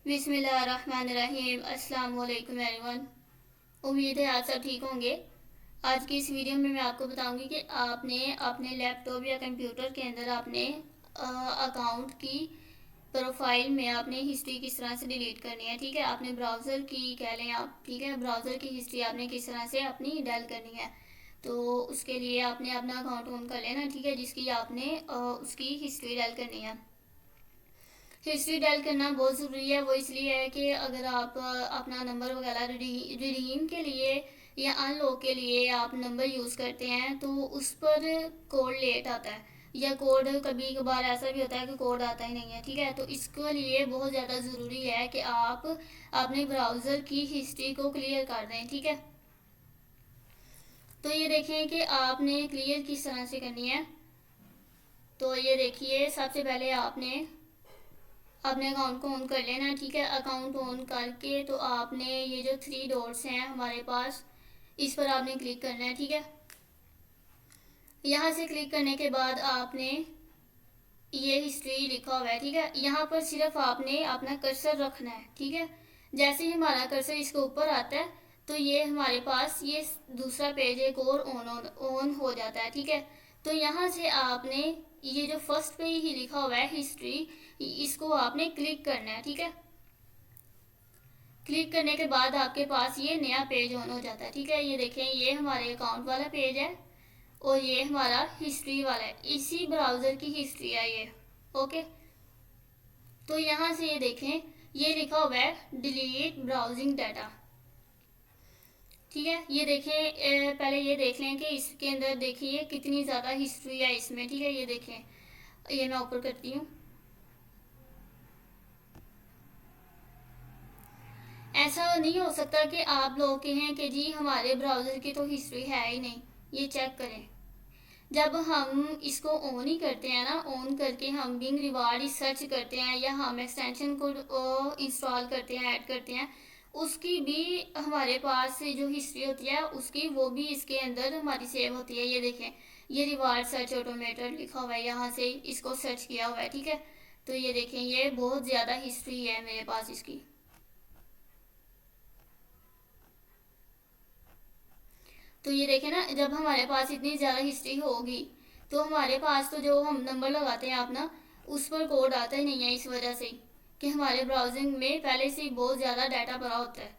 बिस्मिल्लाहिर्रहमानिर्रहीम। अस्सलाम वालेकुम एवरीवन। उम्मीद है आप सब ठीक होंगे। आज की इस वीडियो में मैं आपको बताऊंगी कि आपने अपने लैपटॉप या कंप्यूटर के अंदर अपने अकाउंट की प्रोफाइल में आपने हिस्ट्री किस तरह से डिलीट करनी है। ठीक है, आपने ब्राउज़र की कह लें आप, ठीक है, ब्राउज़र की हिस्ट्री आपने किस तरह से अपनी डैल करनी है। तो उसके लिए आपने अपना अकाउंट ऑन कर लेना, ठीक है, जिसकी आपने उसकी हिस्ट्री डैल करनी है। हिस्ट्री डायल करना बहुत ज़रूरी है। वो इसलिए है कि अगर आप अपना नंबर वगैरह रिडीम के लिए या अनलॉक के लिए आप नंबर यूज़ करते हैं तो उस पर कोड लेट आता है, या कोड कभी कभार ऐसा भी होता है कि कोड आता ही नहीं है। ठीक है, तो इसके लिए बहुत ज़्यादा ज़रूरी है कि आप अपने ब्राउज़र की हिस्ट्री को क्लियर कर दें। ठीक है, तो ये देखें कि आपने क्लियर किस तरह से करनी है। तो ये देखिए, सबसे पहले आपने अपने अकाउंट को ऑन कर लेना। ठीक है, अकाउंट ऑन करके तो आपने ये जो 3 डॉट्स हैं हमारे पास, इस पर आपने क्लिक करना है। ठीक है, यहाँ से क्लिक करने के बाद आपने ये हिस्ट्री लिखा हुआ है, ठीक है, यहाँ पर सिर्फ आपने अपना कर्सर रखना है। ठीक है, जैसे ही हमारा कर्सर इसके ऊपर आता है तो ये हमारे पास ये दूसरा पेज एक और ऑन हो जाता है। ठीक है, तो यहाँ से आपने ये जो फर्स्ट पे ही लिखा हुआ है हिस्ट्री, इसको आपने क्लिक करना है। ठीक है, क्लिक करने के बाद आपके पास ये नया पेज ऑन हो जाता है। ठीक है, ये देखें, ये हमारे अकाउंट वाला पेज है और ये हमारा हिस्ट्री वाला है, इसी ब्राउज़र की हिस्ट्री है ये। ओके, तो यहाँ से ये देखें, ये लिखा हुआ है डिलीट ब्राउजिंग डाटा। ठीक है, ये देखें, पहले ये देख लें कि इसके अंदर देखिए कितनी ज़्यादा हिस्ट्री है इसमें। ठीक है, ये देखें, ये मैं ऊपर करती हूँ। ऐसा नहीं हो सकता कि आप लोग कहें कि जी हमारे ब्राउज़र की तो हिस्ट्री है ही नहीं। ये चेक करें, जब हम इसको ऑन ही करते हैं ना, ऑन करके हम बिंग रिवार्ड सर्च करते हैं या हम एक्सटेंशन को इंस्टॉल करते हैं, ऐड करते हैं, उसकी भी हमारे पास जो हिस्ट्री होती है उसकी वो भी इसके अंदर हमारी सेव होती है। ये देखें, ये रिवार्ड सर्च ऑटोमेटेड लिखा हुआ है, यहाँ से इसको सर्च किया हुआ है। ठीक है, तो ये देखें, ये बहुत ज़्यादा हिस्ट्री है मेरे पास इसकी। तो ये देखें ना, जब हमारे पास इतनी ज़्यादा हिस्ट्री होगी तो हमारे पास तो जो हम नंबर लगाते हैं अपना, उस पर कोड आता ही नहीं है, इस वजह से कि हमारे ब्राउजिंग में पहले से ही बहुत ज़्यादा डाटा भरा होता है।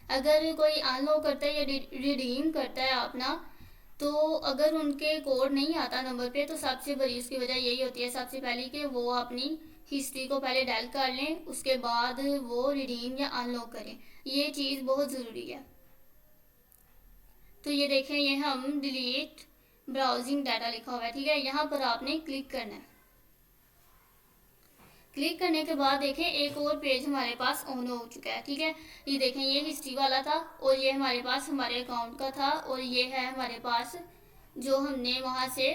अगर कोई अनलॉक करता है या रिडीम करता है अपना, तो अगर उनके कोड नहीं आता नंबर पे तो सबसे बड़ी उसकी वजह यही होती है, सबसे पहले कि वो अपनी हिस्ट्री को पहले डायल कर लें, उसके बाद वो रिडीम या अनलॉक करें। ये चीज़ बहुत ज़रूरी है। तो ये देखें, ये हम डिलीट ब्राउजिंग डाटा लिखा हुआ है। ठीक है, यहाँ पर आपने क्लिक करना है। क्लिक करने के बाद देखें, एक और पेज हमारे पास ऑन हो चुका है। ठीक है, ये देखें, ये हिस्ट्री वाला था और ये हमारे पास हमारे अकाउंट का था, और ये है हमारे पास जो हमने वहाँ से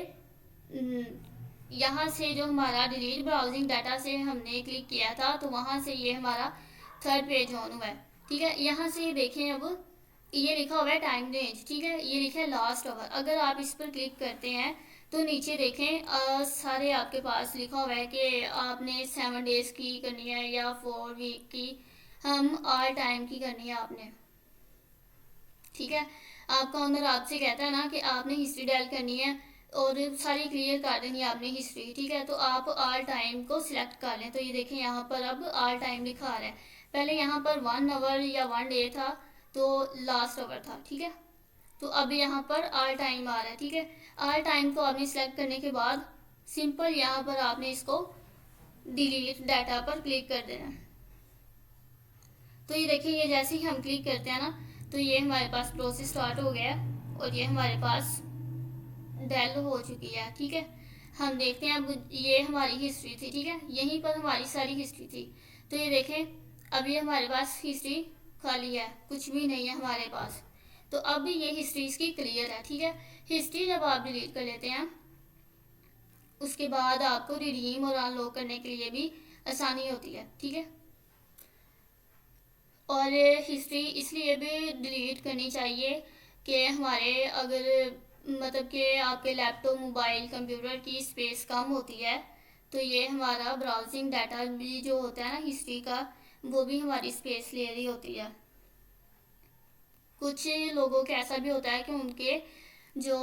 यहाँ से जो हमारा डिलीट ब्राउजिंग डाटा से हमने क्लिक किया था, तो वहाँ से ये हमारा थर्ड पेज ऑन हुआ है। ठीक है, यहाँ से देखें, अब ये लिखा हुआ है टाइम रेंज। ठीक है, ये लिखा है लास्ट आवर। अगर आप इस पर क्लिक करते हैं तो नीचे देखें, सारे आपके पास लिखा हुआ है कि आपने 7 डेज़ की करनी है या 4 वीक की, हम ऑल टाइम की करनी है आपने। ठीक है, आपका ओनर आपसे कहता है ना कि आपने हिस्ट्री डायल करनी है और सारी क्लियर कर देनी है आपने हिस्ट्री। ठीक है, तो आप ऑल टाइम को सिलेक्ट कर लें। तो ये देखें, यहाँ पर अब ऑल टाइम लिखा आ रहा है। पहले यहाँ पर 1 आवर या 1 डे था, तो लास्ट आवर था। ठीक है, तो अब यहाँ पर ऑल टाइम आ रहा है। ठीक है, ऑल टाइम को आपने सेलेक्ट करने के बाद सिंपल यहाँ पर आपने इसको डिलीट डाटा पर क्लिक कर देना है। तो ये देखिए, ये जैसे ही हम क्लिक करते हैं ना, तो ये हमारे पास प्रोसेस स्टार्ट हो गया और ये हमारे पास डेल हो चुकी है। ठीक है, हम देखते हैं, अब ये हमारी हिस्ट्री थी। ठीक है, यहीं पर हमारी सारी हिस्ट्री थी। तो ये देखें, अब ये हमारे पास हिस्ट्री खाली है, कुछ भी नहीं है हमारे पास। तो अब ये हिस्ट्री इसकी क्लियर है। ठीक है, हिस्ट्री जब आप डिलीट कर लेते हैं उसके बाद आपको रिडीम और अनलॉक करने के लिए भी आसानी होती है। ठीक है, और हिस्ट्री इसलिए भी डिलीट करनी चाहिए कि हमारे अगर मतलब कि आपके लैपटॉप मोबाइल कंप्यूटर की स्पेस कम होती है, तो ये हमारा ब्राउजिंग डाटा भी जो होता है ना हिस्ट्री का, वो भी हमारी स्पेस ले रही होती है। कुछ लोगों के ऐसा भी होता है कि उनके जो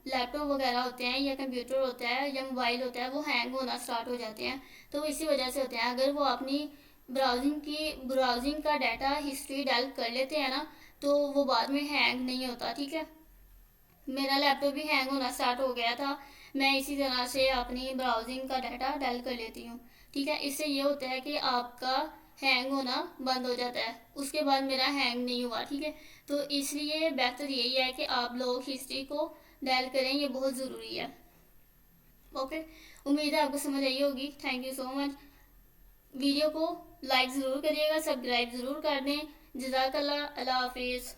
लैपटॉप वगैरह होते हैं या कंप्यूटर होता है या मोबाइल होता है वो हैंग होना स्टार्ट हो जाते हैं, तो इसी वजह से होते हैं। अगर वो अपनी ब्राउजिंग का डाटा हिस्ट्री डाल कर लेते हैं ना, तो वो बाद में हैंग नहीं होता। ठीक है, मेरा लैपटॉप भी हैंग होना स्टार्ट हो गया था, मैं इसी तरह से अपनी ब्राउजिंग का डाटा डाल कर लेती हूँ। ठीक है, इससे ये होता है कि आपका हैंग होना बंद हो जाता है, उसके बाद मेरा हैंग नहीं हुआ। ठीक है, तो इसलिए बेहतर यही है कि आप लोग हिस्ट्री को डायल करें, ये बहुत ज़रूरी है। ओके, उम्मीद है आपको समझ आई होगी। Thank you so much. Video को लाइक ज़रूर करिएगा, सब्सक्राइब ज़रूर कर दें। जज़ाकल्लाह, अल्लाह हाफिज़।